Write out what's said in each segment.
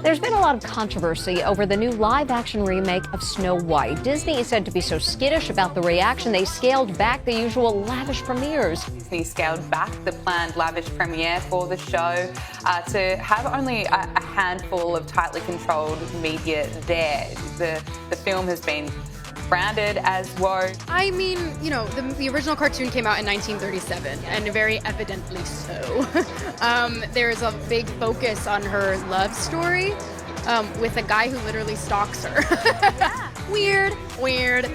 There's been a lot of controversy over the new live-action remake of Snow White. Disney is said to be so skittish about the reaction, they scaled back the usual lavish premieres. Disney scaled back the planned lavish premiere for the show to have only a handful of tightly controlled media there. The film has been branded as woke. I mean, you know, the original cartoon came out in 1937, and very evidently so. There's a big focus on her love story with a guy who literally stalks her. Weird.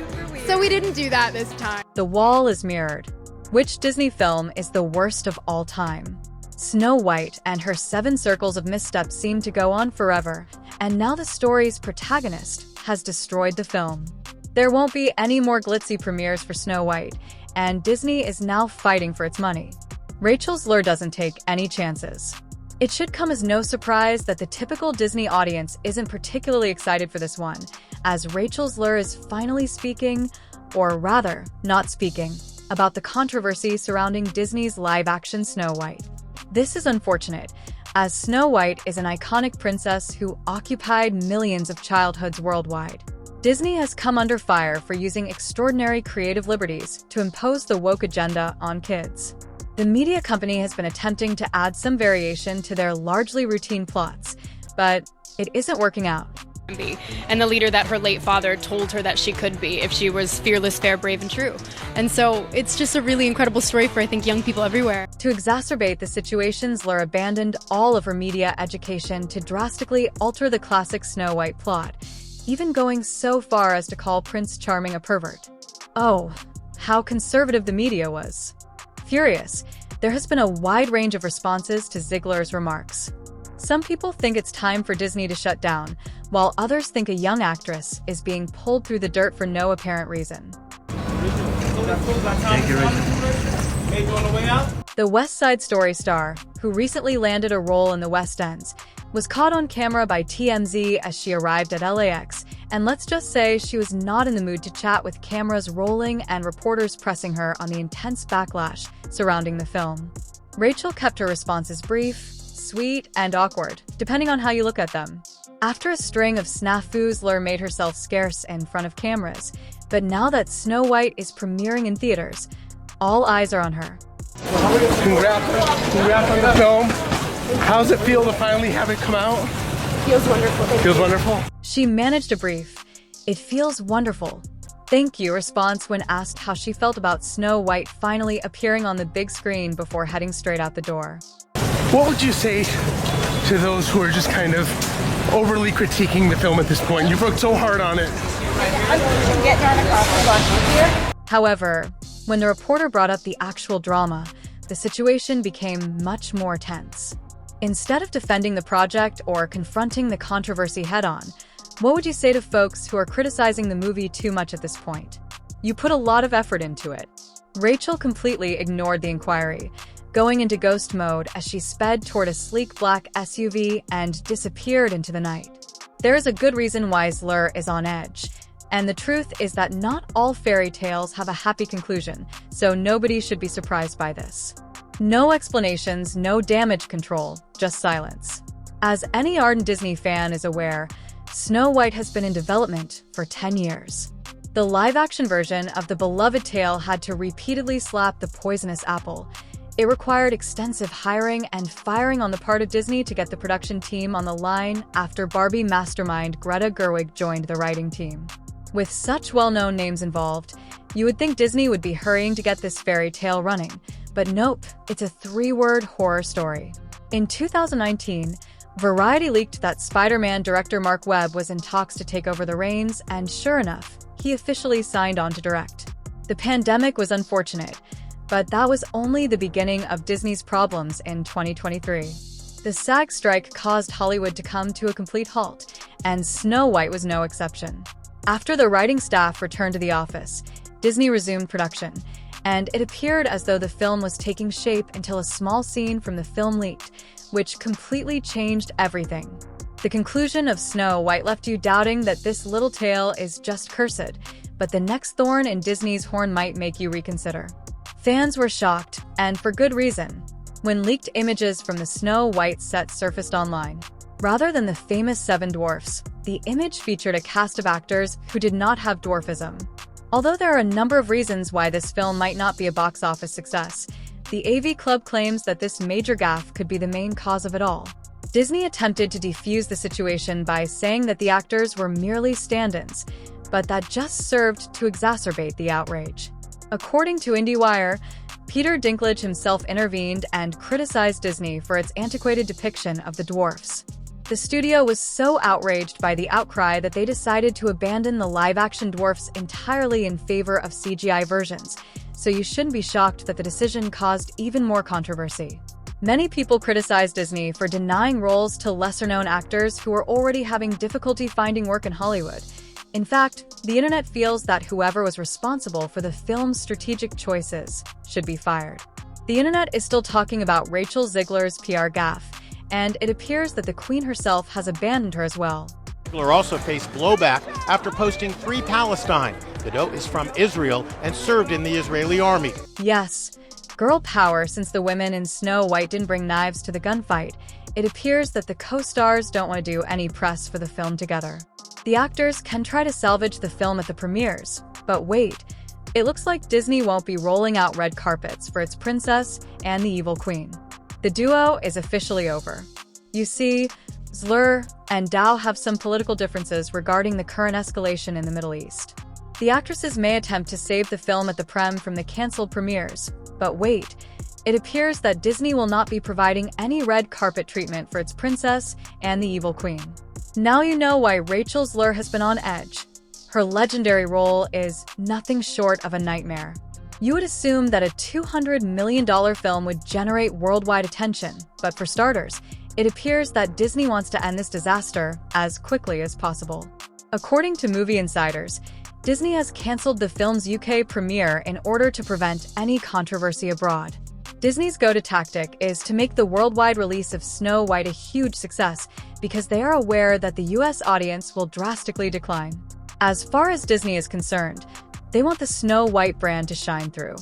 So we didn't do that this time. The wall is mirrored. Which Disney film is the worst of all time? Snow White and her 7 circles of missteps seem to go on forever, and now the story's protagonist has destroyed the film. There won't be any more glitzy premieres for Snow White, and Disney is now fighting for its money. Rachel Zegler doesn't take any chances. It should come as no surprise that the typical Disney audience isn't particularly excited for this one, as Rachel Zegler is finally speaking, or rather, not speaking, about the controversy surrounding Disney's live-action Snow White. This is unfortunate, as Snow White is an iconic princess who occupied millions of childhoods worldwide. Disney has come under fire for using extraordinary creative liberties to impose the woke agenda on kids. The media company has been attempting to add some variation to their largely routine plots, but it isn't working out. And the leader that her late father told her that she could be if she was fearless, fair, brave, and true. And so it's just a really incredible story for, I think, young people everywhere. To exacerbate the situation, Zegler abandoned all of her media education to drastically alter the classic Snow White plot, even going so far as to call Prince Charming a pervert. Oh, how conservative the media was. Furious, there has been a wide range of responses to Zegler's remarks. Some people think it's time for Disney to shut down, while others think a young actress is being pulled through the dirt for no apparent reason. The West Side Story star, who recently landed a role in the West Ends, was caught on camera by TMZ as she arrived at LAX, and let's just say she was not in the mood to chat with cameras rolling and reporters pressing her on the intense backlash surrounding the film. Rachel kept her responses brief, sweet, and awkward, depending on how you look at them. After a string of snafus, Zegler made herself scarce in front of cameras, but now that Snow White is premiering in theaters, all eyes are on her. Congrats on the film. How's it feel to finally have it come out? Feels wonderful. Feels wonderful? She managed a brief, "It feels wonderful. Thank you" response when asked how she felt about Snow White finally appearing on the big screen before heading straight out the door. What would you say to those who are just kind of overly critiquing the film at this point? You've worked so hard on it. However, when the reporter brought up the actual drama, the situation became much more tense. Instead of defending the project or confronting the controversy head-on, what would you say to folks who are criticizing the movie too much at this point? You put a lot of effort into it. Rachel completely ignored the inquiry, going into ghost mode as she sped toward a sleek black SUV and disappeared into the night. There is a good reason why Zegler is on edge, and the truth is that not all fairy tales have a happy conclusion, so nobody should be surprised by this. No explanations, no damage control, just silence. As any ardent Disney fan is aware, Snow White has been in development for 10 years. The live-action version of the beloved tale had to repeatedly slap the poisonous apple. It required extensive hiring and firing on the part of Disney to get the production team on the line after Barbie mastermind Greta Gerwig joined the writing team. With such well-known names involved, you would think Disney would be hurrying to get this fairy tale running, but nope, it's a 3-word horror story. In 2019, Variety leaked that Spider-Man director Mark Webb was in talks to take over the reins, and sure enough, he officially signed on to direct. The pandemic was unfortunate, but that was only the beginning of Disney's problems in 2023. The SAG strike caused Hollywood to come to a complete halt, and Snow White was no exception. After the writing staff returned to the office, Disney resumed production, and it appeared as though the film was taking shape until a small scene from the film leaked, which completely changed everything. The conclusion of Snow White left you doubting that this little tale is just cursed, but the next thorn in Disney's horn might make you reconsider. Fans were shocked, and for good reason, when leaked images from the Snow White set surfaced online. Rather than the famous seven dwarfs, the image featured a cast of actors who did not have dwarfism. Although there are a number of reasons why this film might not be a box office success, the AV Club claims that this major gaffe could be the main cause of it all. Disney attempted to defuse the situation by saying that the actors were merely stand-ins, but that just served to exacerbate the outrage. According to IndieWire, Peter Dinklage himself intervened and criticized Disney for its antiquated depiction of the dwarfs. The studio was so outraged by the outcry that they decided to abandon the live-action dwarfs entirely in favor of CGI versions, so you shouldn't be shocked that the decision caused even more controversy. Many people criticized Disney for denying roles to lesser-known actors who were already having difficulty finding work in Hollywood. In fact, the internet feels that whoever was responsible for the film's strategic choices should be fired. The internet is still talking about Rachel Zegler's PR gaffe, and it appears that the Queen herself has abandoned her as well. Zegler also faced blowback after posting Free Palestine. The note is from Israel and served in the Israeli army. Yes, girl power since the women in Snow White didn't bring knives to the gunfight. It appears that the co-stars don't want to do any press for the film together. The actors can try to salvage the film at the premieres, but wait, it looks like Disney won't be rolling out red carpets for its princess and the evil queen. The duo is officially over. You see, Zegler and Dow have some political differences regarding the current escalation in the Middle East. The actresses may attempt to save the film at the prem from the cancelled premieres, but wait, it appears that Disney will not be providing any red carpet treatment for its princess and the evil queen. Now you know why Rachel Zegler has been on edge. Her legendary role is nothing short of a nightmare. You would assume that a $200 million film would generate worldwide attention, but for starters, it appears that Disney wants to end this disaster as quickly as possible. According to movie insiders, Disney has cancelled the film's UK premiere in order to prevent any controversy abroad. Disney's go-to tactic is to make the worldwide release of Snow White a huge success because they are aware that the US audience will drastically decline. As far as Disney is concerned, they want the Snow White brand to shine through.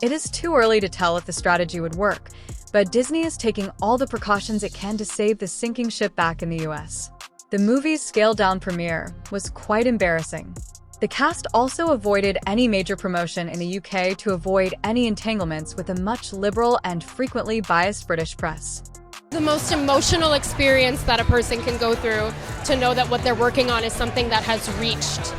It is too early to tell if the strategy would work, but Disney is taking all the precautions it can to save the sinking ship back in the US. The movie's scaled-down premiere was quite embarrassing. The cast also avoided any major promotion in the UK to avoid any entanglements with a much liberal and frequently biased British press. The most emotional experience that a person can go through to know that what they're working on is something that has reached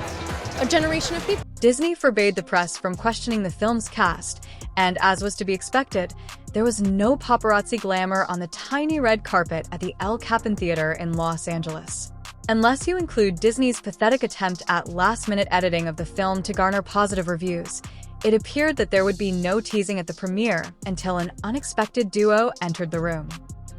a generation of people. Disney forbade the press from questioning the film's cast, and as was to be expected, there was no paparazzi glamour on the tiny red carpet at the El Capitan Theater in Los Angeles. Unless you include Disney's pathetic attempt at last-minute editing of the film to garner positive reviews, it appeared that there would be no teasing at the premiere until an unexpected duo entered the room.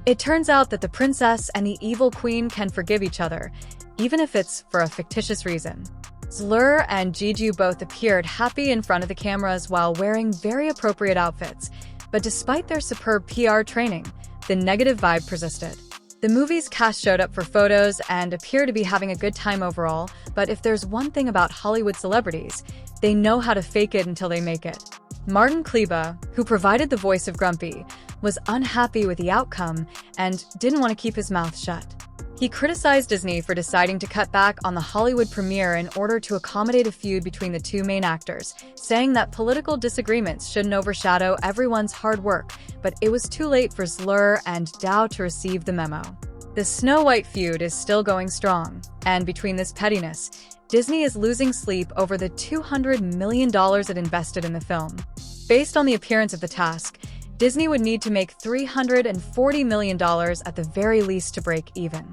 It turns out that the princess and the evil queen can forgive each other, even if it's for a fictitious reason. Zegler and Jeju both appeared happy in front of the cameras while wearing very appropriate outfits, but despite their superb PR training, the negative vibe persisted. The movie's cast showed up for photos and appear to be having a good time overall, but if there's one thing about Hollywood celebrities, they know how to fake it until they make it. Martin Kleba, who provided the voice of Grumpy, was unhappy with the outcome and didn't want to keep his mouth shut. He criticized Disney for deciding to cut back on the Hollywood premiere in order to accommodate a feud between the two main actors, saying that political disagreements shouldn't overshadow everyone's hard work, but it was too late for Zegler and Dow to receive the memo. The Snow White feud is still going strong, and between this pettiness, Disney is losing sleep over the $200 million it invested in the film. Based on the appearance of the task, Disney would need to make $340 million at the very least to break even.